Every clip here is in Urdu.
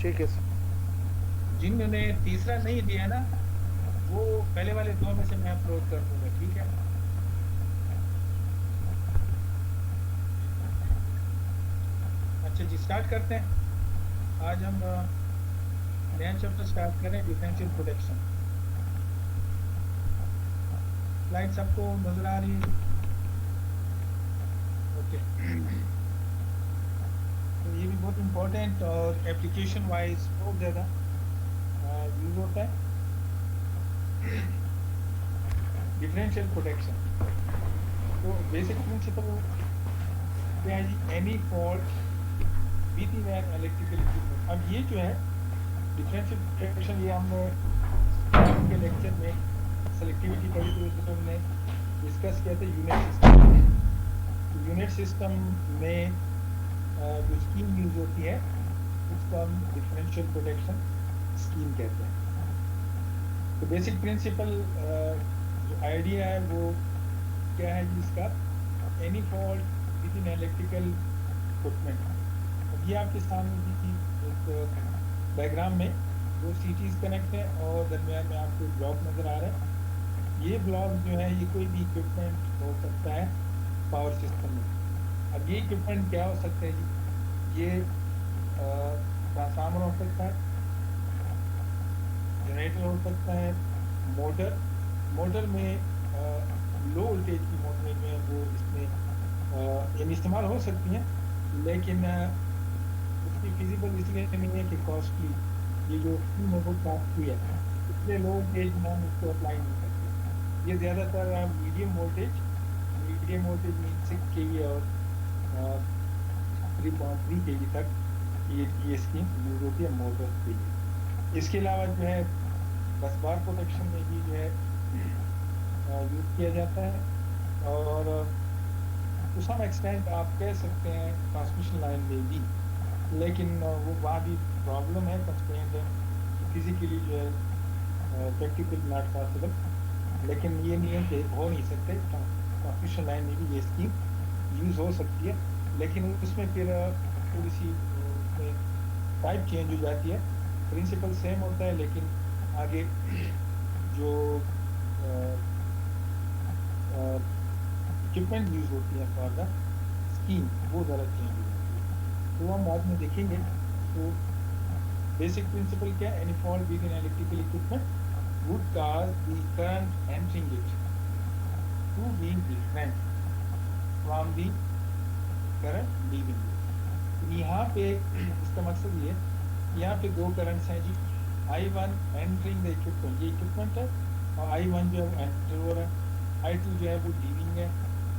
ٹھیک ہے سر. جنہوں نے تیسرا نہیں دیا نا وہ پہلے والے دو میں سے میں اپلوڈ کر دوں گا. ٹھیک ہے, اچھا جی اسٹارٹ کرتے ہیں. آج ہم نیا چیپٹر اسٹارٹ کریں, ڈیفرینشیل پروٹیکشن. سلائڈ سب کو نظر آ رہی ہے؟ اوکے, تو یہ بھی بہت امپورٹینٹ اور اپلیکیشن وائز بہت زیادہ یوز ہوتا ہے. ڈیفرینشیل پروٹیکشن تو بیسک پرنسپل کیا ہے جی؟ Any fault with in an electrical equipment. اب یہ جو ہے ڈیفرینشیل پروٹیکشن, یہ ہم نے اسٹارٹنگ کے لیکچر میں سلیکٹیوٹی پڑھی تھی, اس میں ہم نے ڈسکس کیا تھا یونٹ سسٹم. یونٹ سسٹم میں جو اسکیم یوز ہوتی ہے اس کو ہم ڈیفرینشیل پروٹیکشن اسکیم کہتے ہیں. تو بیسک پرنسپل جو آئیڈیا ہے وہ کیا ہے جی اس کا؟ Any fault with in electrical equipment. اب یہ آپ کے سامنے جی ایک ڈائیگرام میں دو سیٹیز کنیکٹ ہیں اور درمیان میں آپ کو ایک بلاک نظر آ رہا ہے. یہ بلاک جو ہے یہ کوئی بھی اکوپمنٹ ہو سکتا ہے پاور سسٹم میں. اب یہ اکوپمنٹ کیا ہو سکتا ہے جی؟ یہ ٹرانسفارمر ہو سکتا ہے, جنریٹر ہو سکتا ہے, موٹر میں لو وولٹیج کی موٹریں جو ہیں وہ اس میں یعنی استعمال ہو سکتی ہیں, لیکن اس کی فیزیبل اس لیے نہیں ہے کہ کاسٹلی, یہ جو اسکیم ہے وہ کاسٹلی ہے, اس لیے لو وولٹیج میں ہم اس کو اپلائی نہیں کرتے. یہ زیادہ تر میڈیم وولٹیج مین 6 kV اور 3.3 kV تک یہ اسکیم یوز ہوتی ہے موٹر کے لیے. اس کے علاوہ جو ہے بس بار پروٹیکشن میں بھی جو ہے یوز کیا جاتا ہے, اور ٹو سم ایکسٹینٹ آپ کہہ سکتے ہیں ٹرانسمیشن لائن میں بھی, لیکن وہ وہاں بھی پرابلم ہے, کنسٹرینٹ ہے فزیکلی جو ہے پریکٹیکل ناٹ پاسبل. لیکن یہ نہیں ہے کہ ہو نہیں سکتے, ٹرانسمیشن لائن میں بھی یہ اسکیم یوز ہو سکتی ہے, لیکن اس میں پھر تھوڑی سی اس میں ٹائپ چینج ہو جاتی ہے. پرنسپل سیم ہوتا ہے لیکن آگے جو اکوپمنٹ یوز ہوتی ہے فار دا اسکیم وہ ذرا چینج ہو جاتی ہے, تو ہم بعد میں دیکھیں گے. تو بیسک پرنسپل کیا ہے؟ Any fault with in electrical equipment would cause the current entering it to be different from the current leaving it. یہاں پہ اس کا مقصد یہ ہے, یہاں پہ دو کرنٹس ہیں جی, I1 entering the equipment, یہ equipment ہے, اور I1 جو ہے وہ enter ہو رہا ہے, I2 جو ہے وہ leaving ہے,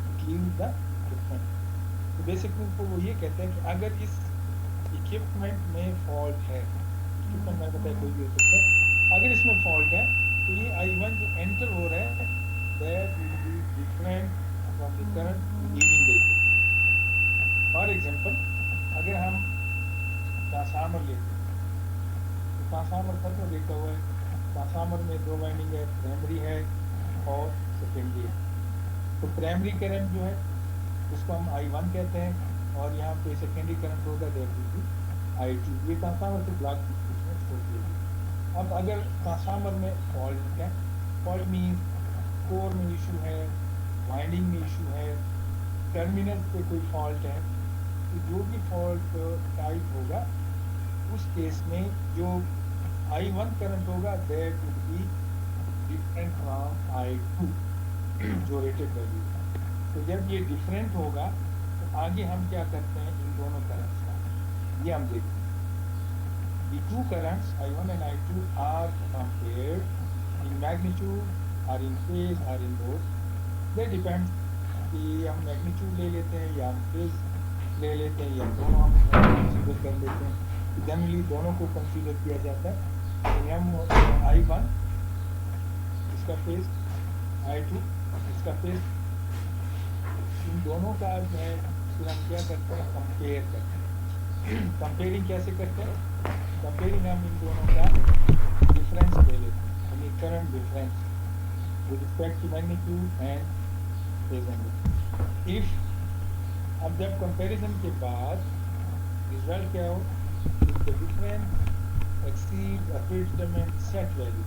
it leaves the equipment. تو بیسک پرنسپل وہ یہ کہتا ہے کہ اگر اس equipment میں فالٹ ہے, equipment میں پتہ ہے کوئی بھی ہو سکتا ہے, اگر اس میں فالٹ ہے تو یہ I1 جو انٹر ہو رہا ہے that will be different from the current leaving the equipment. For example اگر ہم ٹرانسفارمر لیتے ہیں تو ٹرانسفارمر سب میں دیکھا ہوا ہے, ٹرانسفارمر میں دو وائنڈنگ ہے, پرائمری ہے اور سیکنڈری ہے. تو پرائمری کرنٹ جو ہے اس کو ہم I1 کہتے ہیں, اور یہاں پہ سیکنڈری کرنٹ ہوگا دیٹ ول بی I2. یہ ٹرانسفارمر سے بلاک اس میں ہوتی ہے. اب اگر ٹرانسفارمر میں فالٹ ہے, فالٹ مینس کور میں ایشو ہے, وائنڈنگ میں ایشو ہے, ٹرمینل پہ کوئی فالٹ ہے, تو جو بھی فالٹ ٹائپ ہوگا اس کیس میں جو I1 کرنٹ ہوگا that will be different from I2 جو ریٹڈ ویلیو ہے. تو جب یہ ڈفرینٹ ہوگا تو آگے ہم کیا کرتے ہیں ان دونوں کرنٹس کا, یہ ہم دیکھتے ہیں. The two currents I1 and I2 are compared in magnitude or in phase or in both. That depends کہ ہم میگنیچیوڈ لے لیتے ہیں یا ہم فیز لے لیتے ہیں یا دونوں ہم کنسیڈر کر لیتے ہیں. جنرلی دونوں کو کنسیڈر کیا جاتا ہے. یعنی ہم I1 اس کا فیز, I2 اس کا فیز, ان دونوں کا جو ہے پھر ہم کیا کرتے ہیں, کمپیئر کرتے ہیں. کمپیئرنگ کیسے کرتے ہیں؟ کمپیئرنگ ہم ان دونوں کا ڈفرینس لے لیتے ہیں, یعنی current difference with respect to magnitude and phase angle. If اب جب کمپیریزن کے بعد رزلٹ کیا ہو if the difference exceeds a predetermined set value.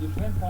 difference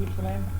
difference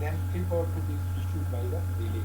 then trip out to be issued by the relay.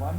1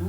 2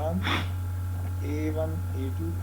1 A1 A2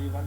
A1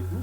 A2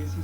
AC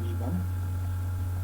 V1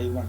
I1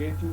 A2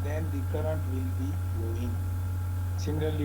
then the current will be flowing. Similarly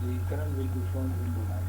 the current will be flowing in the line.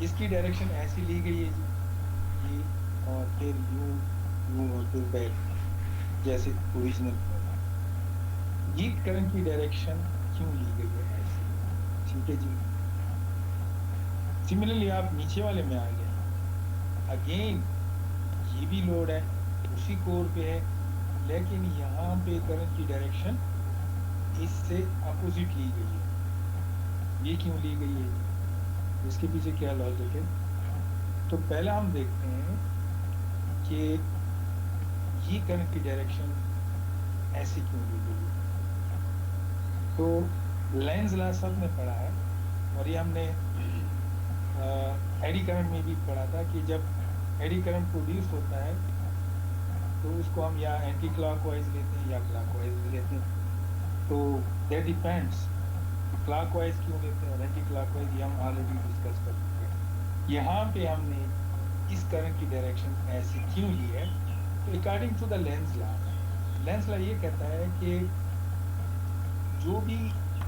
اس کی ڈائریکشن ایسی لی گئی ہے جی یہ اور پھر یوں اور پھر بیک جیسے اوریجنل یہ کرنٹ کی ڈائریکشن کیوں لی گئی ہے ایسی ٹھیک ہے جی سملرلی آپ نیچے والے میں آ گئے اگین یہ بھی لوڈ ہے اسی کور پہ ہے لیکن یہاں پہ کرنٹ کی ڈائریکشن اس سے اپوزٹ لی گئی ہے یہ کیوں لی گئی ہے اس کے پیچھے کیا لاجک ہے تو پہلا ہم دیکھتے ہیں کہ یہ کرنٹ کی ڈائریکشن ایسی کیوں لی گئی ہے تو لینز لا سب نے پڑھا ہے اور یہ ہم نے ایڈی کرنٹ میں بھی پڑھا تھا کہ جب ایڈی کرنٹ پروڈیوس ہوتا ہے تو اس کو ہم یا اینٹی کلاک وائز لیتے ہیں یا کلاک وائز لیتے ہیں تو دیٹ ڈیپینڈس کلاک وائز کیوں لیتے ہیں اور اینٹی کلاک وائز یہ ہم آلریڈی ڈسکس کر چکے ہیں یہاں پہ ہم نے اس کرنٹ کی ڈائریکشن ایسی کیوں لی ہے تو according to the lens law یہ کہتا ہے کہ جو بھی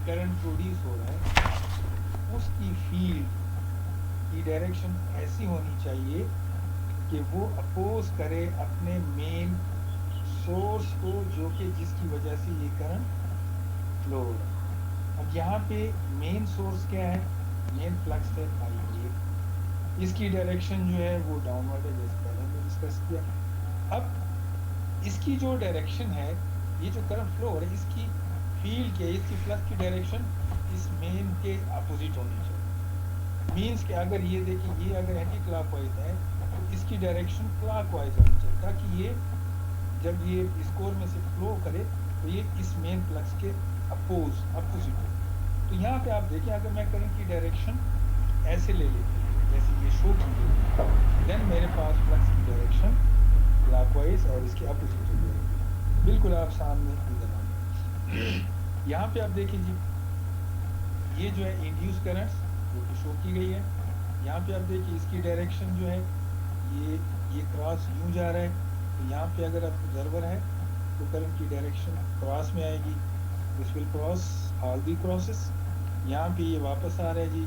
کرنٹ پروڈیوس ہو رہا ہے اس کی فیلڈ کی ڈائریکشن ایسی ہونی چاہیے کہ وہ اپوز کرے اپنے مین سورس کو جو کہ جس کی وجہ سے یہ کرنٹ فلو ہو رہا ہے اب یہاں پہ مین سورس کیا ہے مین فلکس ہے آئی اس کی ڈائریکشن جو ہے وہ ڈاؤن ورڈ ہے جیسے پہلے ہم نے ڈسکس کیا اب اس کی جو ڈائریکشن ہے یہ جو کرنٹ فلو ہو رہا ہے اس کی فیلڈ کے اس کی فلکس کی ڈائریکشن اس مین کے اپوزٹ ہونی چاہیے مینس کہ اگر یہ دیکھیں یہ اگر اینٹی کلاک وائز ہے تو اس کی ڈائریکشن کلاک وائز ہونی چاہیے تاکہ یہ جب یہ اس کور میں سے فلو کرے تو یہ اس مین فلکس کے اپوزٹ ہو تو یہاں پہ آپ دیکھیں اگر میں کرنٹ کی ڈائریکشن ایسے لے لیتی ہوں جیسے یہ شو کی گئی دین میرے پاس فلکس کی ڈائریکشن کلاک وائز اور اس کے اپوزٹ ہو جائے گی بالکل آپ سامنے نظر آ گئے یہاں پہ آپ دیکھیں جی یہ جو ہے انڈیوس کرنٹس جو کہ شو کی گئی ہے یہاں پہ آپ دیکھیں اس کی ڈائریکشن جو ہے یہ کراس یوں جا رہا ہے تو یہاں پہ اگر آبزرور ہے تو کرنٹ کی ڈائریکشن کراس میں آئے گی دس ول کراس آل دی کراسز یہاں پہ یہ واپس آ رہا ہے جی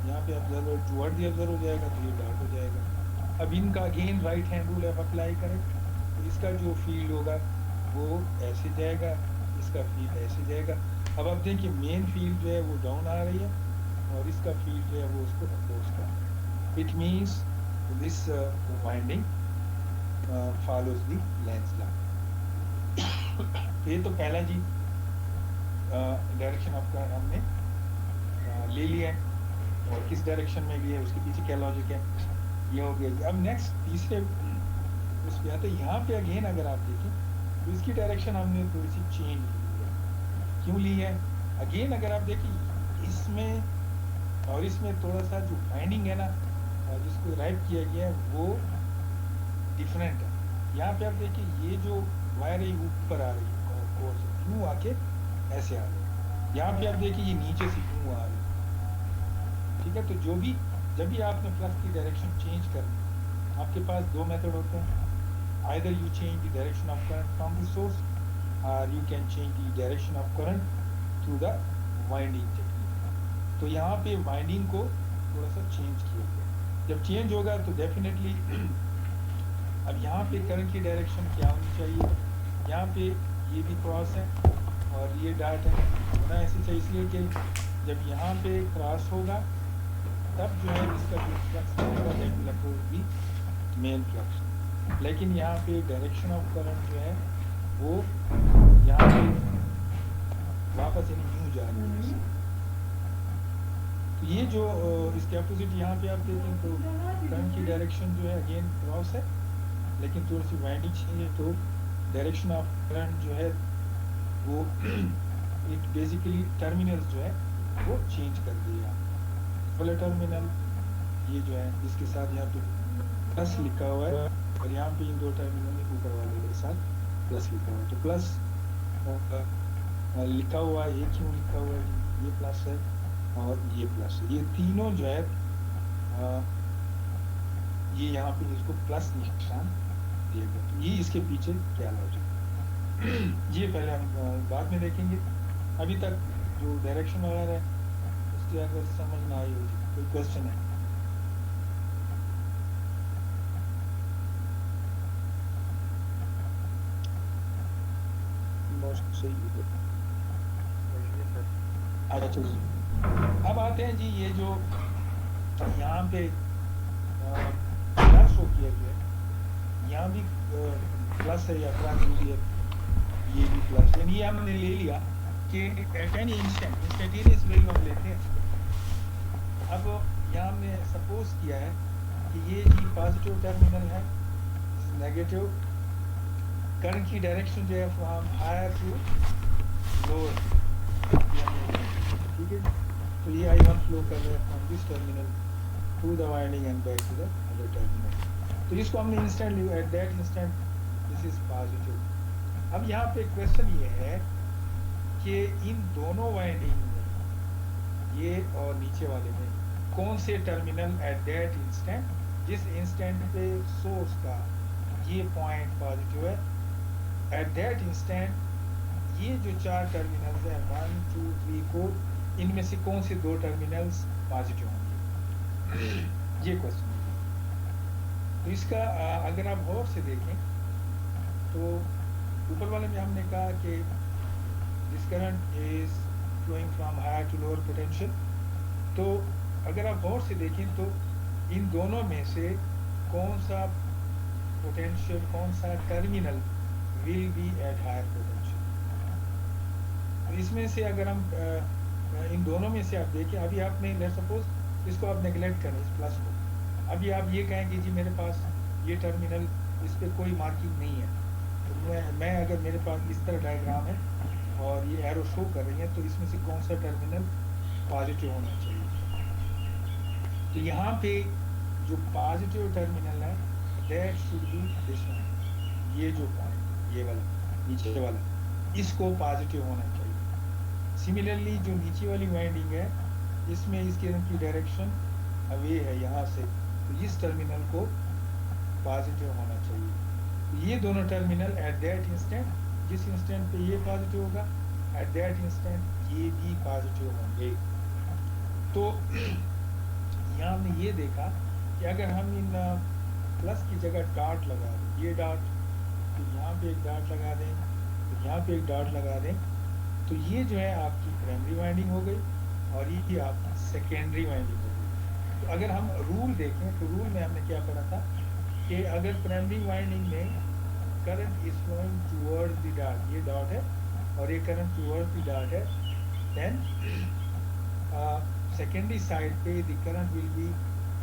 یہاں پہ آبزرور ٹوورڈ دی آبزرور ہو جائے گا تو یہ ڈاٹ ہو جائے گا اب ان کا اگین رائٹ ہینڈ رول آپ اپلائی کریں تو اس کا جو فیلڈ ہوگا وہ ایسے جائے گا اس کا فیلڈ ایسے جائے گا اب آپ دیکھیں مین فیلڈ جو ہے وہ ڈاؤن آ رہی ہے اور اس کا فیلڈ جو ہے وہ اس کو اپوز کر رہا ہے it means this winding follows the Lenz law یہ تو پہلا جی ڈائریکشن آپ کا ہم نے لے لیا ہے اور کس ڈائریکشن میں بھی ہے اس کے پیچھے کیا لاجک ہے یہ ہو گیا اب نیکسٹ تیسرے اس پہ آتے یہاں پہ اگین اگر آپ دیکھیں تو اس کی ڈائریکشن ہم نے تھوڑی سی چینج لی ہے کیوں لی ہے اگین اگر آپ دیکھیں اس میں اور اس میں تھوڑا سا جو فائنڈنگ ہے نا جس کو رائپ کیا گیا ہے وہ ڈفرینٹ ہے یہاں پہ آپ دیکھیں یہ جو وائر ہے اوپر آ رہی ہے کور سے یوں آ کے ایسے آ رہی ہے یہاں پہ آپ دیکھیں یہ نیچے سے یوں آ رہی ہے ٹھیک ہے تو جو بھی جب بھی آپ نے فلکس کی ڈائریکشن چینج کرنی آپ کے پاس دو میتھڈ ہوتے ہیں either you change the direction of current from the source or you can change the direction of current through the winding technique تو یہاں پہ وائنڈنگ کو تھوڑا سا چینج کیا گیا جب چینج ہوگا تو ڈیفینیٹلی اب یہاں پہ کرنٹ کی ڈائریکشن کیا ہونی چاہیے یہاں پہ یہ بھی کراس ہے اور یہ ڈاٹ ہے ہونا ایسے چاہیے اس لیے کہ جب یہاں پہ کراس ہوگا تب جو ہے اس کا جو فلکس ہوگا that will oppose the main flux لیکن یہاں پہ ڈائریکشن آف کرنٹ جو ہے وہ یہاں پہ واپس یوں جا رہی ہے تو یہ جو اس کے اپوزٹ یہاں پہ آپ دیکھیں تو کرنٹ کی ڈائریکشن جو ہے اگین کراس ہے لیکن تھوڑی سی وائنڈنگ چاہیے تو ڈائریکشن آف کرنٹ جو ہے وہ بیسیکلی ٹرمینلز جو ہے وہ چینج کر دیا پہلے ٹرمینل یہ جو ہے اس کے ساتھ یہاں پہ پلس لکھا ہوا ہے اور یہاں پہ ان دو ٹرمینل میں اوپر والے کے ساتھ پلس لکھا ہوا ہے تو پلس لکھا ہوا ہے یہ کیوں لکھا ہوا ہے یہ پلس ہے اور یہ پلس ہے یہ تینوں جو ہے یہ یہاں پہ اس کو پلس نشان دیا گیا تو یہ اس کے پیچھے کیا لاجک یہ پہلے ہم بعد میں دیکھیں گے ابھی تک جو ڈائریکشن وغیرہ ہے اس کی اگر سمجھ نہ آئی ہوگی کوئی کوشچن ہے آلموسٹ صحیح ہے. جی سر. اچھا جی, اب آتے ہیں جی یہ جو یہاں پہ پلس شو کیا گیا ہے, یہاں بھی پلس ہے یا فرنٹ جو بھی ہے, یہ بھی پلس, یعنی یہ ہم نے لے لیا کہ at any instant instantaneous value ہم لیتے ہیں. اب یہاں ہم نے سپوز کیا ہے کہ یہ جی پازیٹیو ٹرمینل ہے, نیگیٹو, کرنٹ کی ڈائریکشن جو ہے فرام ہائر ٹو لوور, یہ ہم نے لیا, ٹھیک ہے جی. تو یہ I1 فلو کر رہا ہے from this terminal to the winding and back to the other terminal. تو اس کو ہم نے انسٹنٹ لیا, at that instant this is positive. اب یہاں پہ کوشچن یہ ہے کہ ان دونوں وائنڈنگ میں, یہ اور نیچے والے میں, کون سے ٹرمینل ایٹ دیٹ انسٹنٹ, جس انسٹنٹ پہ سورس کا یہ پوائنٹ پازیٹیو ہے, ایٹ دیٹ انسٹنٹ یہ جو چار ٹرمینلز ہیں 1 2 3 4, ان میں سے کون سے دو ٹرمینلز پازیٹیو ہوں گے, یہ کوشچن ہے. تو اس کا اگر آپ غور سے دیکھیں تو اوپر والے میں ہم نے کہا کہ this current is flowing from higher to lower potential. تو اگر آپ غور سے دیکھیں تو ان دونوں میں سے کون سا پوٹینشیل, کون سا terminal will be at higher potential. تو اس میں سے اگر ہم ان دونوں میں سے آپ دیکھیں, ابھی آپ نے لیٹ سپوز اس کو آپ نیگلیکٹ کریں اس پلس کو, ابھی آپ یہ کہیں کہ جی میرے پاس یہ ٹرمینل اس پہ کوئی مارکنگ نہیں ہے, تو میں اگر میرے پاس اس طرح ڈائیگرام ہے اور یہ ایرو شو کر رہی ہیں, تو اس میں سے کون سا ٹرمینل پازیٹیو ہونا چاہیے. تو یہاں پہ جو پازیٹیو ٹرمینل ہے that should be this one, یہ جو پوائنٹ یہ والا نیچے والا, اس کو پازیٹیو ہونا چاہیے. سملرلی جو نیچے والی وائنڈنگ ہے اس میں اس کے کی ڈائریکشن اوے ہے یہاں سے, تو اس ٹرمینل کو پازیٹیو ہونا چاہیے. یہ دونوں ٹرمینل ایٹ دیٹ انسٹنٹ, جس انسٹنٹ پہ یہ پازیٹیو ہوگا ایٹ دیٹ انسٹنٹ یہ بھی پازیٹیو ہوں گے. تو یہاں ہم نے یہ دیکھا کہ اگر ہم ان پلس کی جگہ ڈاٹ لگا دیں, یہ ڈاٹ, تو یہاں پہ ایک ڈاٹ لگا دیں, تو یہاں پہ ایک ڈاٹ لگا دیں, تو یہ جو ہے آپ کی پرائمری وائنڈنگ ہو گئی اور یہ آپ کی سیکنڈری وائنڈنگ ہو گئی. تو اگر ہم رول دیکھیں تو رول میں ہم نے کیا پڑھا تھا کہ اگر پرائمری وائنڈنگ میں current is flowing toward the dot, یہ ڈاٹ ہے اور یہ کرنٹ ٹوورڈ دی ڈاٹ ہے, دین سیکنڈری سائڈ پہ the current will be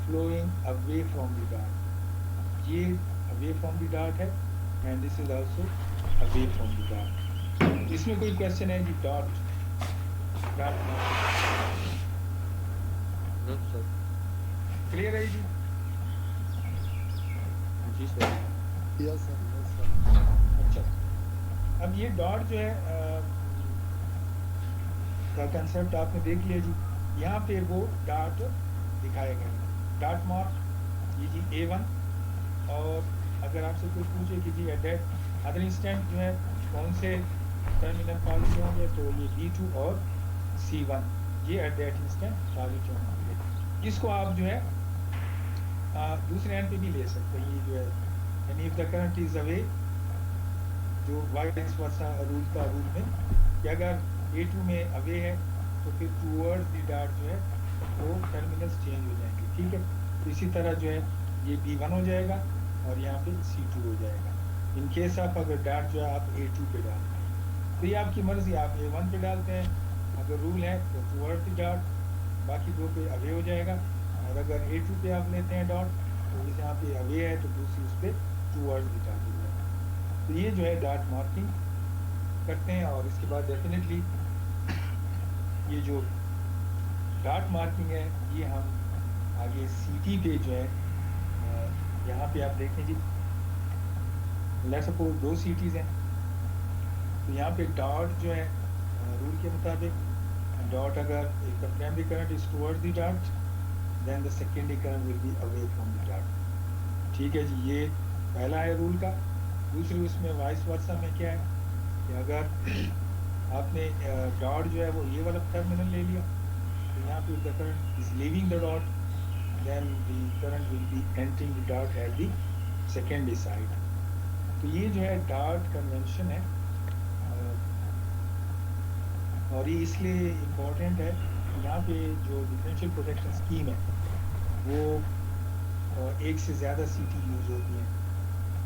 flowing away from the dot, یہ اوے فرام دی ڈاٹ ہے and this is also away from the dot. اس میں کوئی کوشچن ہے جی dot marking No, sir. Clear ہے جی؟ جی سر. Yes sir, yes sir. اچھا, اب یہ ڈاٹ جو ہے کا کنسپٹ آپ نے دیکھ لیا جی. یہاں پہ وہ ڈاٹ دکھائے گئے ہیں, ڈاٹ مارک یہ جی A1, اور اگر آپ سے کوئی پوچھے کہ جی ایٹ دیٹ ادر انسٹنٹ جو ہے کون سے ٹرمینل پازیٹیو ہوں گے, تو یہ B2 اور C1 یہ ایٹ دیٹ انسٹنٹ پازیٹیو ہوں گے. اس کو آپ جو ہے دوسرے اینڈ پہ بھی لے سکتے ہیں, یہ جو ہے یعنی اف دا کرنٹ از اوے, جو وائس ورسا رول کا رول میں کہ اگر A2 میں اوے ہے تو پھر ٹوورڈ دی ڈاٹ جو ہے وہ ٹرمینلز چینج ہو جائیں گے, ٹھیک ہے. تو اسی طرح جو ہے یہ B1 ہو جائے گا اور یہاں پہ C2 ہو جائے گا. ان کیس آپ اگر ڈاٹ جو ہے آپ A2 پہ ڈالتے ہیں تو یہ آپ کی مرضی, آپ A1 پہ ڈالتے ہیں اگر رول ہے تو ٹوورڈ دی ڈاٹ, باقی دو پہ اوے ہو جائے گا, اور اگر A2 پہ آپ لیتے ہیں ڈاٹ تو اس یہاں پہ اوے ہے تو دوسری اس پہ ٹوورڈ دی ڈاٹ ہو جائے گا. تو یہ جو ہے ڈاٹ مارکنگ کرتے ہیں, اور اس کے بعد ڈیفینیٹلی یہ جو ڈاٹ مارکنگ ہے یہ ہم آگے CT پہ جو ہے یہاں پہ آپ دیکھیں جی, لیٹ سپوز دو CTs ہیں, تو یہاں پہ ڈاٹ جو ہے رول کے مطابق ڈاٹ اگر if the primary current is towards the dot then the secondary current will be away from the dot. ٹھیک ہے جی, یہ پہلا ہے رول کا. دوسری اس میں وائس ورسا میں کیا ہے کہ اگر آپ نے ڈاٹ جو ہے وہ یہ والا ٹرمینل لے لیا, تو یہاں پہ the current is leaving the dot then the current will be entering the dot at the secondary side. تو یہ جو ہے ڈاٹ کنونشن ہے اور یہ اس لیے امپورٹنٹ ہے، یہاں پہ جو ڈفرینشیل پروٹیکشن اسکیم ہے وہ ایک سے زیادہ سی ٹی یوز ہوتی ہیں،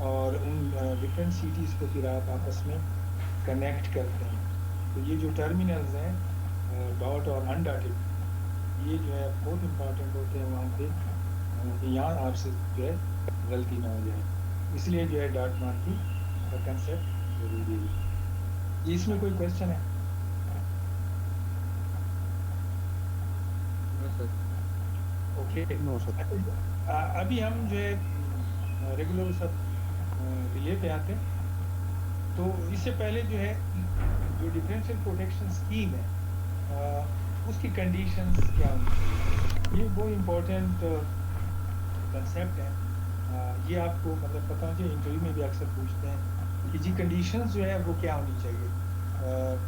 اور ان ڈفرینٹ سیٹیز کو پھر آپ آپس میں کنیکٹ کرتے ہیں. تو یہ جو ٹرمینلز ہیں ڈاٹ اور ان ڈاٹڈ، یہ جو ہے بہت امپورٹنٹ ہوتے ہیں وہاں پہ، کہ یہاں آپ سے جو ہے غلطی نہ ہو جائے، اس لیے جو ہے ڈاٹ مارکنگ کا کنسیپٹ ضروری ہے. جی اس میں کوئی کوشچن ہے؟ نو سر. اوکے. نو سر. ابھی ہم جو ہے ریگولر سب ریلے پہ آتے ہیں. تو اس سے پہلے جو ہے جو ڈفرینشیل پروٹیکشن اسکیم ہے اس کی کنڈیشنز کیا ہونی چاہیے، یہ بہت امپورٹنٹ کنسیپٹ ہے. یہ آپ کو مطلب پتہ ہونا چاہیے، انٹرویو میں بھی اکثر پوچھتے ہیں کہ جی کنڈیشنز جو ہے وہ کیا ہونی چاہیے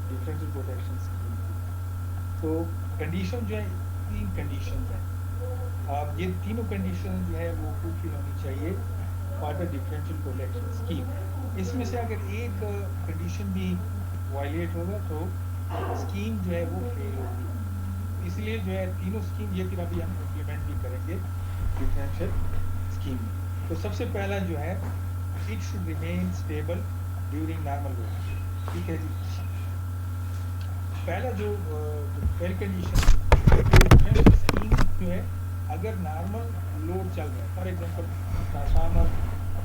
ڈفرینشیل پروٹیکشن اسکیم کی. تو کنڈیشن جو ہے 3 کنڈیشنز ہیں. یہ تینوں کنڈیشن جو ہے وہ فلفل ہونی چاہیے for the differential protection scheme. اس میں سے اگر ایک کنڈیشن بھی وائلیٹ ہوگا تو اسکیم جو ہے وہ فیل ہوگی. اس لیے جو ہے تینوں اسکیم یہ پھر ابھی ہم امپلیمنٹ بھی کریں گے ڈفرینشیل اسکیم میں. تو سب سے پہلا جو ہے it should remain stable during normal load. ٹھیک ہے جی. پہلا جو پہلی کنڈیشن ہے کہ ڈفرینشیل اسکیم جو ہے اگر نارمل لوڈ چل رہا ہے، فار ایگزامپل ٹرانسفارمر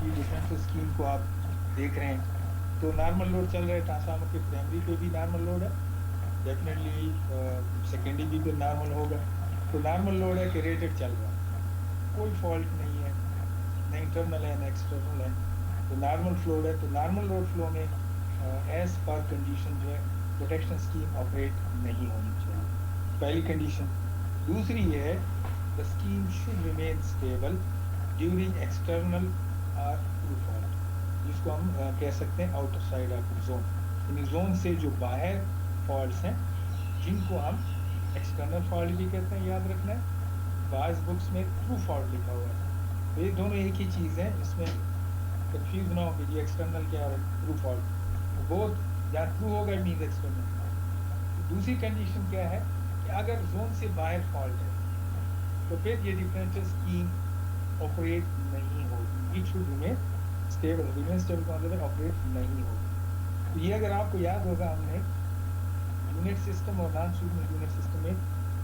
کی ڈفرینشیل اسکیم کو آپ دیکھ رہے ہیں تو نارمل لوڈ چل رہا ہے، ٹرانسفارمر کے پرائمری پہ بھی نارمل لوڈ ہے، ڈیفینیٹلی سیکنڈری بھی پھر نارمل ہوگا. تو نارمل لوڈ ہے کہ ریٹڈ چل رہا ہے، کوئی فالٹ نہیں ہے، نہ انٹرنل ہے نہ ایکسٹرنل ہے، تو نارمل فلو ہے. تو نارمل لوڈ فلو میں ایز پر کنڈیشن جو ہے پروٹیکشن اسکیم آپریٹ نہیں ہونی چاہیے، پہلی کنڈیشن. دوسری یہ ہے the scheme should remain stable during external or true fault، جس کو ہم کہہ سکتے ہیں آؤٹر سائڈ آف زون، یعنی زون سے جو باہر فالٹس ہیں جن کو ہم ایکسٹرنل فالٹ بھی کہتے ہیں، یاد رکھنا ہے. بعض بکس میں ٹرو فالٹ لکھا ہوا ہے، تو یہ دونوں ایک ہی چیز ہے، اس میں کنفیوز نہ ہو کہ یہ ایکسٹرنل کیا اور ٹرو فالٹ، بہت یا ٹرو ہوگا مینز ایکسٹرنل. دوسری کنڈیشن کیا ہے کہ اگر زون سے باہر فالٹ ہے تو پھر یہ ڈفرینشیل اسکیم آپریٹ نہیں ہوگی. It should remain stable, remain stable کا مطلب ہے آپریٹ نہیں ہوگی. تو یہ اگر آپ کو یاد ہوگا ہم نے یونٹ سسٹم اور نان سپر یونٹ سسٹم میں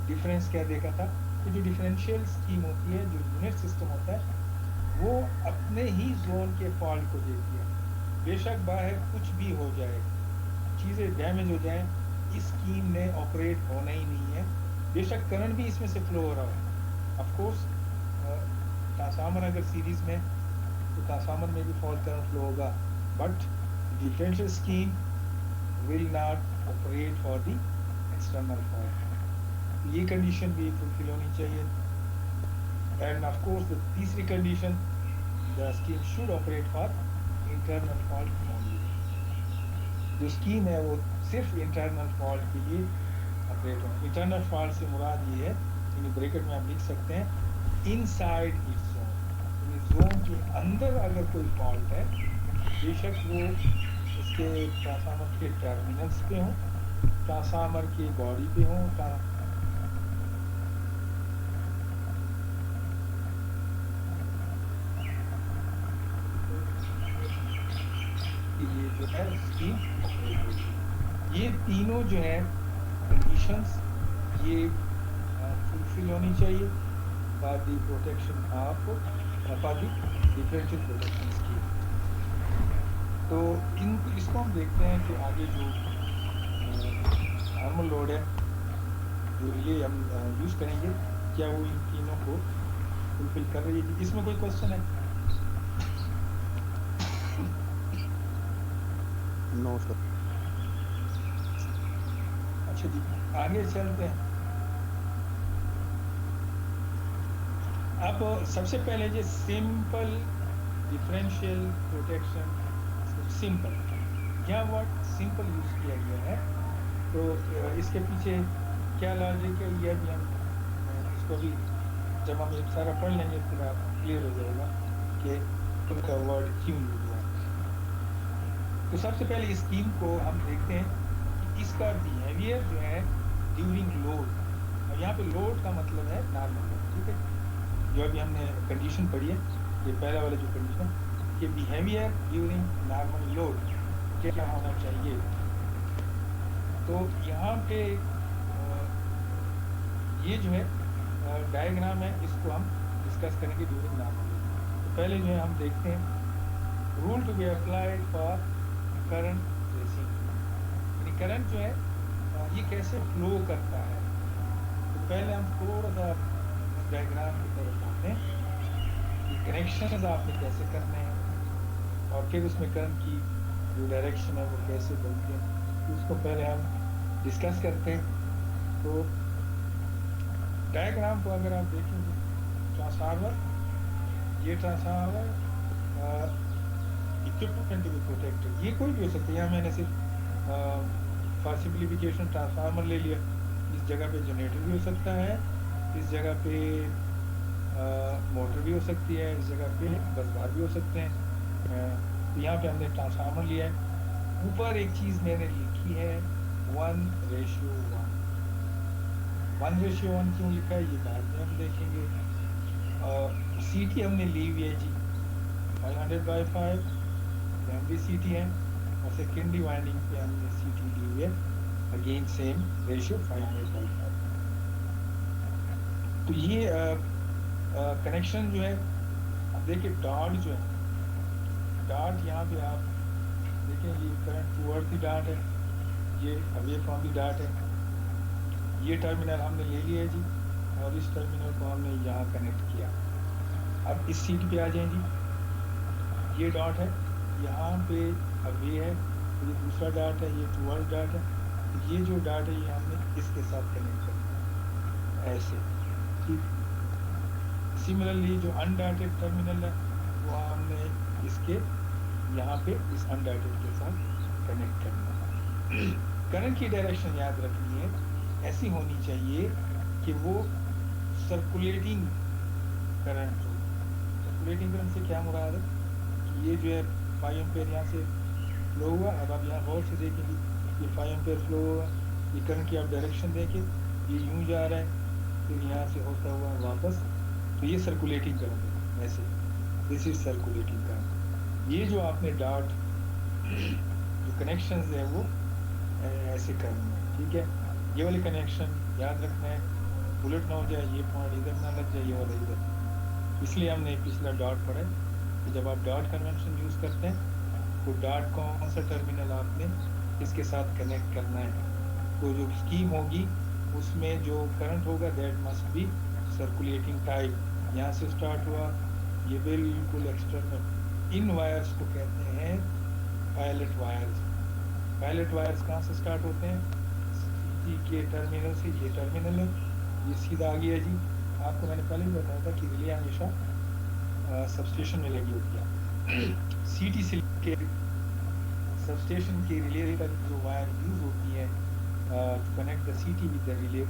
ڈفرینس کیا دیکھا تھا کہ جو ڈفرینشیل اسکیم ہوتی ہے، جو یونٹ سسٹم ہوتا ہے وہ اپنے ہی زون کے فالٹ کو دیکھتی ہے. بے شک باہر کچھ بھی ہو جائے، چیزیں ڈیمیج ہو جائیں، اس اسکیم نے آپریٹ ہونا ہی نہیں ہے. بے شک کرنٹ بھی اس میں سے فلو ہو رہا ہو، آف کورس ٹرانسفارمر اگر سیریز میں تو ٹرانسفارمر میں بھی فالٹ کرنٹ فلو ہوگا، but differential scheme will not operate for the external fault. یہ کنڈیشن بھی فلفل ہونی چاہیے. اینڈ آف کورس تیسری condition the scheme should operate for internal fault only. جو اسکیم ہے وہ صرف انٹرنل فالٹ کے لیے آپریٹ ہو. انٹرنل فالٹ سے مراد یہ ہے، یعنی بریکٹ میں آپ لکھ سکتے ہیں ان سائڈ اٹس زون، یعنی زون کے اندر اگر کوئی فالٹ ہے، بے شک وہ اس کے ٹرانسفارمر کے ٹرمینلز پہ ہوں، ٹرانسفارمر کی باڈی پہ ہوں، یہ جو ہے اسکیم آپریٹ ہوگی. یہ تینوں جو ہے کنڈیشنز یہ فلفل ہونی چاہیے for the protection of for the differential protection scheme. تو اس کو ہم دیکھتے ہیں کہ آگے جو نارمل لوڈ ہے جو ریلے ہم یوز کریں گے کیا وہ ان تینوں کو فلفل کر رہی ہے. اس میں کوئی کوشچن ہے؟ نو سر. اچھا جی آگے چلتے ہیں. اب سب سے پہلے جو سمپل ڈفرینشیل پروٹیکشن، سمپل یہاں ورڈ سمپل یوز کیا گیا ہے، تو اس کے پیچھے کیا لاجک ہے یہ بھی ہم اس کو بھی جب ہم یہ سارا پڑھ لیں گے پھر آپ کلیئر ہو جائے گا کہ ان کا ورڈ کیوں یوز ہوا. تو سب سے پہلے اسکیم کو ہم دیکھتے ہیں کہ اس کا بیہیویئر جو ہے ڈیورنگ لوڈ. اور یہاں پہ لوڈ کا مطلب ہے نارمل. ٹھیک ہے, جو ابھی ہم نے کنڈیشن پڑھی ہے, یہ پہلا والا جو کنڈیشن کہ بیہیویئر ڈیورنگ نارمل لوڈ کیا ہونا چاہیے. تو یہاں پہ یہ جو ہے ڈائیگرام ہے, اس کو ہم ڈسکس کریں گے ڈیورنگ نارمل لوڈ. تو پہلے جو ہے ہم دیکھتے ہیں rule to be applied for current racing. یعنی کرنٹ جو ہے یہ کیسے فلو کرتا ہے. تو پہلے ہم تھوڑا سا ڈائیگرام کی طرف آتے ہیں کہ کنیکشنز آپ نے کیسے کرنے ہیں, اور پھر اس میں کرنٹ کی جو ڈائریکشن ہے وہ کیسے بنتی ہے, تو اس کو پہلے ہم ڈسکس کرتے ہیں. تو ڈائیگرام کو اگر آپ دیکھیں گے, ٹرانسفارمر, یہ ٹرانسفارمر اکوپمنٹ بھی پروٹیکٹڈ, یہ کوئی بھی ہو سکتا ہے. یہاں میں نے صرف فار سمپلیفیکیشن ٹرانسفارمر لے لیا. اس جگہ پہ جنریٹر بھی ہو سکتا ہے, اس جگہ پہ موٹر بھی ہو سکتی ہے, اس جگہ پہ بس بار بھی ہو سکتے ہیں. تو یہاں پہ ہم نے ٹرانسفارمر لیا ہے. اوپر ایک چیز میں نے لکھی ہے 1:1. 1:1 کیوں لکھا ہے یہ بعد میں ہم دیکھیں گے. سی ٹی ہم نے لی ہوئی ہے جی 500/5 پرائمری سی ٹی ہے, اور سیکنڈری وائنڈنگ پہ ہم نے سی ٹی لی ہوئی ہے اگین سیم ریشیو 500/5. تو یہ کنیکشن جو ہے, اب دیکھیں ڈاٹ جو ہے, ڈاٹ یہاں پہ آپ دیکھیں یہ کرنٹ ٹوورڈ دی ڈاٹ ہے, یہ اوے فرام دی ڈاٹ ہے. یہ ٹرمینل ہم نے لے لیا ہے جی, اور اس ٹرمینل کو ہم نے یہاں کنیکٹ کیا. اب اس سیٹ پہ آ جائیں جی, یہ ڈاٹ ہے, یہاں پہ اوے ہے, یہ دوسرا ڈاٹ ہے, یہ ٹوورڈ ڈاٹ ہے. یہ جو ڈاٹ ہے یہ ہم نے اس کے ساتھ کنیکٹ کرنا ہے ایسے. ٹھیک, سملرلی جو انڈاٹیڈ ٹرمینل ہے وہ ہم نے اس کے یہاں پہ اس انڈاٹیڈ کے ساتھ کنیکٹ کرنا ہے. کرنٹ کی ڈائریکشن یاد رکھنی ہے, ایسی ہونی چاہیے کہ وہ سرکولیٹنگ کرنٹ ہو. سرکولیٹنگ کرنٹ سے کیا مراد ہے کہ یہ جو ہے 5 ایمپیئر یہاں سے فلو ہوا. اب آپ یہاں غور سے دیکھیں گے یہ 5 ایمپیئر فلو ہوا, یہ کرنٹ کی آپ ڈائریکشن دیکھیں, یہ یوں جا رہا ہے, پھر یہاں سے ہوتا ہوا واپس. تو یہ سرکولیٹنگ کرنٹ ہے ایسے, دس از سرکولیٹنگ کرنٹ. یہ جو آپ نے ڈاٹ جو کنیکشنز ہیں وہ ایسے کرنے ہیں. ٹھیک ہے, یہ والے کنیکشن یاد رکھنا ہے, بلٹ نہ ہو جائے, یہ پوائنٹ ادھر نہ لگ جائے, یہ والا ادھر. اس لیے ہم نے پچھلا ڈاٹ پڑھا ہے کہ جب آپ ڈاٹ کنونشن یوز کرتے ہیں تو ڈاٹ کون سا ٹرمینل آپ نے اس کے ساتھ کنیکٹ کرنا ہے. تو جو اسکیم ہوگی اس میں جو کرنٹ ہوگا that must be circulating type. یہاں سے اسٹارٹ ہوا, یہ بالکل ایکسٹرنل. ان وائرس کو کہتے ہیں پائلٹ وائرز. پائلٹ وائرز کہاں سے اسٹارٹ ہوتے ہیں, سی ٹی کے ٹرمینل سے. یہ ٹرمینل ہے, یہ سیدھا آ گیا جی. آپ کو میں نے پہلے بھی بتایا تھا کہ ریلے ہمیشہ سب اسٹیشن میں لگی ہوتی ہے. سی ٹی سے کے سب اسٹیشن کی ریلے تک جو وائر یوز ہوتی ہے to connect the C T with the relay,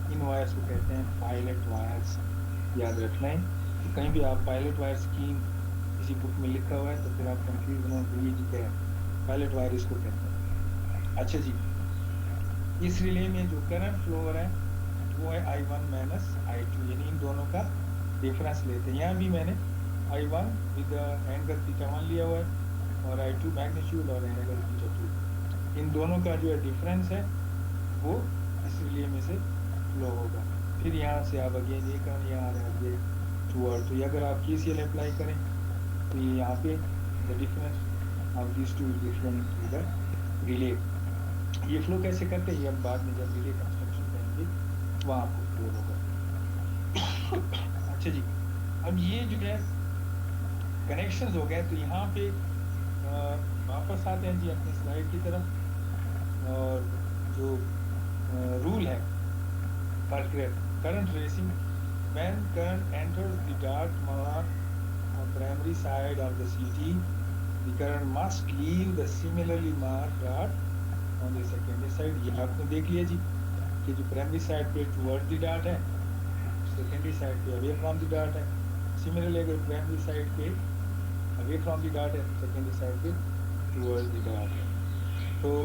ان وائرس کو کہتے ہیں پائلٹ وائرس. یاد رکھنا ہے کہ کہیں بھی آپ پائلٹ وائر اسکیم کسی بک میں لکھا ہوا ہے تو پھر آپ کنفیوز نہ ہوئیے جی کیا ہے, پائلٹ وائر اس کو کہتے ہیں. اچھا جی, اس ریلے میں جو کرنٹ فلو ہو رہا ہے وہ ہے I1 - I2, یعنی ان دونوں کا ڈفرنس لیتے ہیں. یہاں بھی میں نے I1 ود اینگل θ1 لیا ہوا ہے, اور I2 میگنیچیوڈ اور اینگل θ2. ان دونوں کا جو ہے ڈفرنس ہے وہ اس ریلے میں سے فلو ہوگا. پھر یہاں سے آپ اگین یہ کریں, یہاں آ رہا ہے یہ ٹوورڈ. تو یہ اگر آپ KCL اپلائی کریں تو یہ یہاں پہ the difference of these two different to the relay. یہ فلو کیسے کرتے ہیں یہ اب بعد میں جب ریلے کنسٹرکشن کریں گے وہاں آپ کو کلیئر ہوگا. اچھا جی, اب یہ جو ہے کنیکشنز ہو گئے. تو یہاں پہ واپس آتے ہیں جی اپنی سلائڈ کی طرف, اور جو رول ہے for current racing, when current enters the dot mark on primary side of the CT, the current must leave the similarly marked dot on the secondary side. یہ آپ نے دیکھ لیا جی کہ جو پرائمری سائڈ پہ ٹوورڈ دی ڈاٹ ہے, سیکنڈری سائڈ پہ اوے فرام دی ڈاٹ ہے. سملرلی اگر پرائمری سائڈ پہ اوے فرام دی ڈاٹ ہے, سیکنڈری سائڈ پہ ٹوورڈ دی ڈاٹ ہے. تو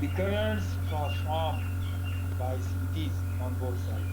the currents transform by CTs on both sides.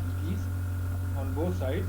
CTs on both sides,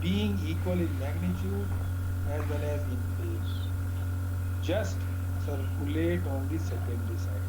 being equal in magnitude as well as in phase, just circulate on the secondary side.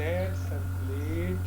that circulate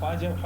5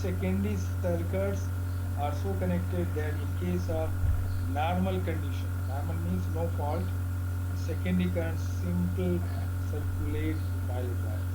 secondary circuits are so connected that in case of normal condition, normal means no fault, secondary current simple circulate pilot wires।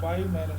5 -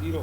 0,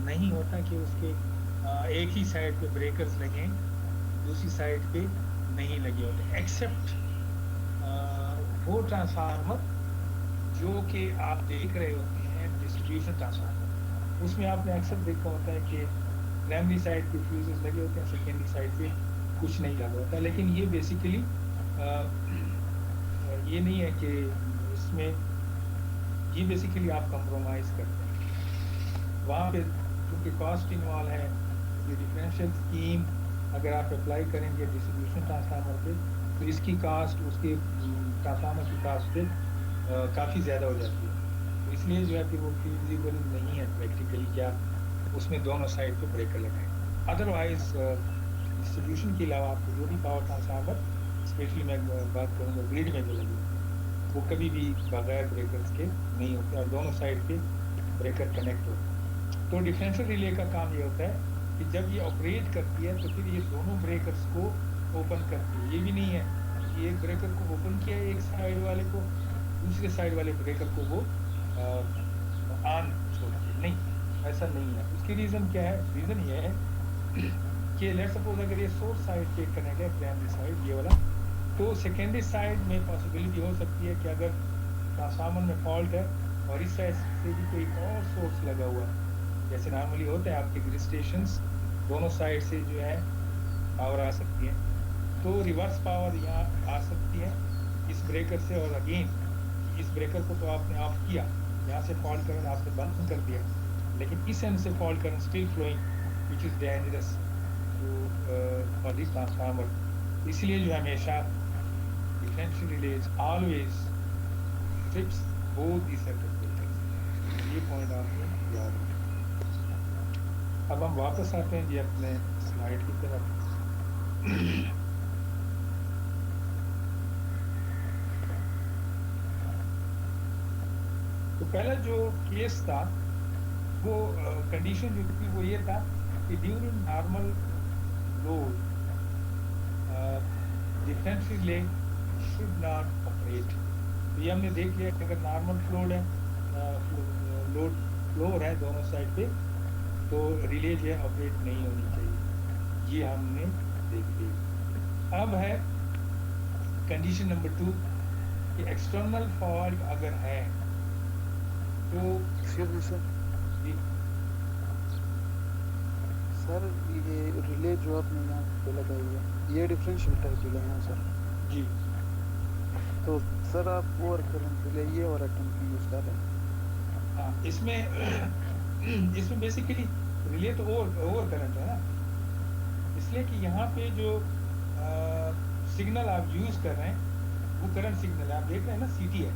نہیں ہوتا کہ اس کے ایک ہی سائڈ پہ بریکرز لگیں, دوسری سائڈ پہ نہیں لگے ہوتے, ایکسیپٹ وہ ٹرانسفارمر جو کہ آپ دیکھ رہے ہوتے ہیں ڈسٹریبیوشن ٹرانسفارمر. اس میں آپ نے اکثر دیکھا ہوتا ہے کہ پرائمری سائڈ پہ فیوزز لگے ہوتے ہیں, سیکنڈری سائڈ پہ کچھ نہیں لگا ہوتا. لیکن یہ بیسیکلی یہ نہیں ہے کہ اس میں یہ بیسیکلی آپ کمپرومائز کرتے ہیں وہاں پہ, چونکہ کاسٹ انوالو ہے. یہ ڈفرینشیل اسکیم اگر آپ اپلائی کریں گے ڈسٹریبیوشن ٹرانسفارمر پہ تو اس کی کاسٹ اس کے ٹرانسفارمر کی کاسٹ پہ کافی زیادہ ہو جاتی ہے. تو اس لیے جو ہے کہ وہ فیزیبل نہیں ہے پریکٹیکلی کیا اس میں دونوں سائڈ پہ بریکر لگائیں. ادروائز ڈسٹریبیوشن کے علاوہ آپ کو جو بھی پاور ٹرانسفارمر, اسپیشلی میں بات کروں گا گریڈ میں جو لگے ہوتے ہیں, وہ کبھی بھی بغیر بریکرز کے نہیں ہوتے اور دونوں سائڈ پہ بریکر کنیکٹ ہوتے ہیں. تو ڈیفرینشیل ریلے کا کام یہ ہوتا ہے کہ جب یہ آپریٹ کرتی ہے تو پھر یہ دونوں بریکرز کو اوپن کرتی ہے. یہ بھی نہیں ہے کہ ایک بریکر کو اوپن کیا ہے ایک سائڈ والے کو, دوسرے سائڈ والے بریکر کو وہ آن چھوڑتی ہے. نہیں, ایسا نہیں ہے. اس کی ریزن کیا ہے؟ ریزن یہ ہے کہ لیٹ سپوز اگر یہ سورس سائڈ پہ کنیکٹ ہے, پرائمری سائڈ یہ والا, تو سیکنڈری سائڈ میں پاسبلٹی ہو سکتی ہے کہ اگر ٹرانسفارمر میں فالٹ ہے اور اس سائڈ سے بھی کوئی اور سورس لگا ہوا ہے, جیسے نارملی ہوتا ہے آپ کے گریڈ اسٹیشنس دونوں سائڈ سے جو ہے پاور آ سکتی ہے, تو ریورس پاور یہاں آ سکتی ہے اس بریکر سے. اور اگین اس بریکر کو تو آپ نے آف کیا, یہاں سے فالٹ کرنٹ آپ نے بند کر دیا, لیکن اس اینڈ سے fault current still flowing which is dangerous to for the transformer. اس لیے جو ہمیشہ differential relays always trips both the set of breakers. یہ پوائنٹ آپ نے یاد رکھنا. اب ہم واپس آتے ہیں جی اپنے سلائڈ کی طرف. تو پہلا جو کیس تھا وہ کنڈیشن جو تھی وہ یہ تھا کہ during normal load differential relay should not operate. یہ ہم نے دیکھ لیا کہ اگر نارمل فلوڈ ہے, لوڈ فلو ہو رہا ہے دونوں سائڈ پہ, تو ریلے جو ہے آپریٹ نہیں ہونی چاہیے. یہ ہم نے دیکھ لی. اب ہے کنڈیشن نمبر 2 کہ ایکسٹرنل فالٹ اگر ہے تو جی سر یہ ریلے جو آپ نے یہاں پہ لگائی ہے یہ ڈفرینشیل ٹائپ ریلے ہیں سر. جی تو سر آپ اوور کرنٹ ریلے یہ والا ٹرم یوز کر رہے ہیں. ہاں, اس میں بیسیکلی ریلے تو اوور کرنٹ ہے نا, اس لیے کہ یہاں پہ جو سگنل آپ یوز کر رہے ہیں وہ کرنٹ سگنل ہے. آپ دیکھ رہے ہیں نا سی ٹی ہے,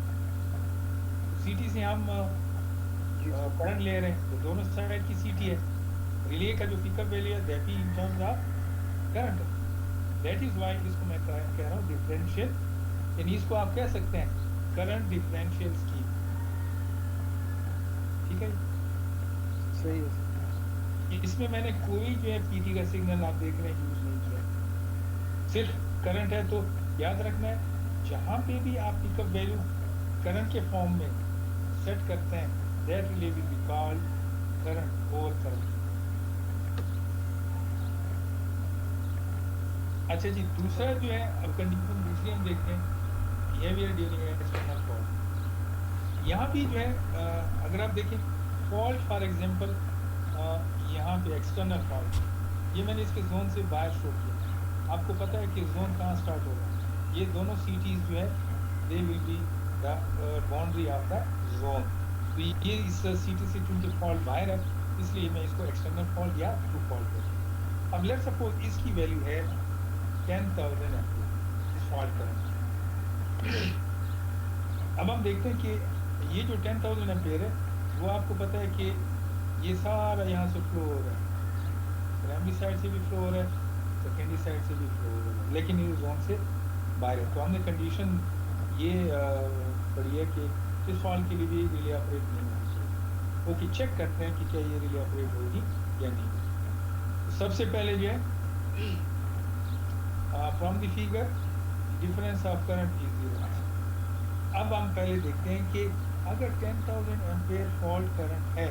سی ٹی سے ہم کرنٹ لے رہے ہیں, تو دونوں سائڈ کی سی ٹی ہے. ریلے کا جو پک اپ ویلیو ہے that in terms of current. That is why اس کو میں کہہ رہا ہوں ڈفرینشیل, یعنی اس کو آپ کہہ سکتے ہیں کرنٹ ڈفرینشیل اسکیم. ٹھیک ہے, صحیح ہے سر. اس میں نے کوئی جو ہے پی ٹی کا سگنل آپ دیکھ رہے ہیں یوز نہیں کیا, صرف کرنٹ ہے. تو یاد رکھنا ہے جہاں پہ بھی آپ پک اپ ویلیو کرنٹ کے فارم میں سیٹ کرتے ہیں that relay will be called current over current. اچھا جی, دوسرا جو ہے اب کنڈیشن دوسری ہم دیکھتے ہیں بیہیویئر ڈیورنگ ایکسٹرنل فالٹ. یہاں بھی جو ہے اگر آپ دیکھیں فالٹ فار ایگزامپل یہاں پہ ایکسٹرنل فالٹ, یہ میں نے اس کے زون سے باہر شو کیا. آپ کو پتہ ہے کہ زون کہاں سٹارٹ ہوگا, یہ دونوں سیٹیز جو ہے they will be the boundary of the zone. تو یہ اس سیٹی سے چونکہ فالٹ باہر ہے اس لیے میں اس کو ایکسٹرنل فالٹ یا ٹرو فالٹ کہتا ہوں. اب لیٹ سپوز اس کی ویلیو ہے 10,000 ایمپیئر اس فالٹ کرنٹ. اب ہم دیکھتے ہیں کہ یہ جو 10,000 ایمپیئر ہے وہ آپ کو پتہ ہے کہ یہ سارا یہاں سے فلو ہو رہا ہے, پرائمری سائڈ سے بھی فلو ہو رہا ہے, سیکنڈری سائڈ سے بھی فلو ہو رہا ہے, لیکن یہ زون سے باہر ہے. تو ہم نے کنڈیشن یہ پڑھی ہے کہ اس فالٹ کے لیے بھی ریلے آپریٹ نہیں ہونا چاہیے. اوکے, چیک کرتے ہیں کہ کیا یہ ریلے آپریٹ ہوگی یا نہیں. سب سے پہلے جو ہے from the figure difference of current is 0. اب ہم پہلے دیکھتے ہیں کہ اگر 10,000 ایمپیئر فالٹ کرنٹ ہے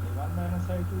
I1 minus I2,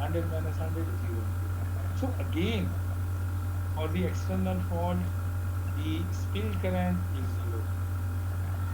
100 minus 100 0। So again, for the external fault, the spill current is 0।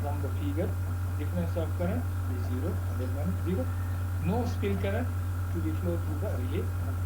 from the figure, difference of current is 0, 100 minus 0। No spill current to be flow through the relay,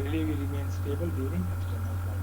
relay will remain stable during external fault।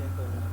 10,000,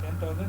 10,000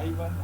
I1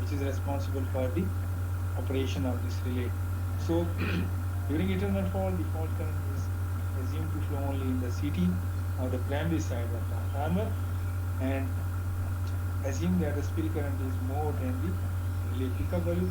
which is responsible for the operation of this relay. So during internal fault, the fault current is assumed to flow only in the CT or the primary side of the transformer, and assume that the spill current is more than the relay pickup value.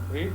operate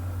fault।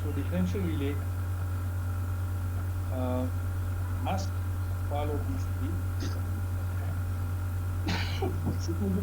So differential relay must follow these three।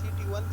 CT1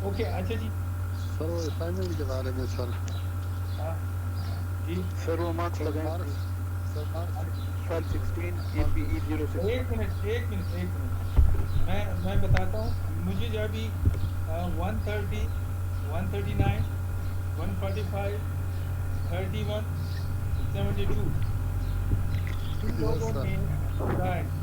okay اچھا جی سر وہ اسائنمنٹ کے بارے میں سر ہاں جی سر وہ مارکس سر لگائیں مارکس سر مارکس فائل 16 EPE 06 ایک منٹ میں بتاتا ہوں. مجھے جو ابھی 130 139 145 31 72 ان یس لوگوں سر نے رائٹ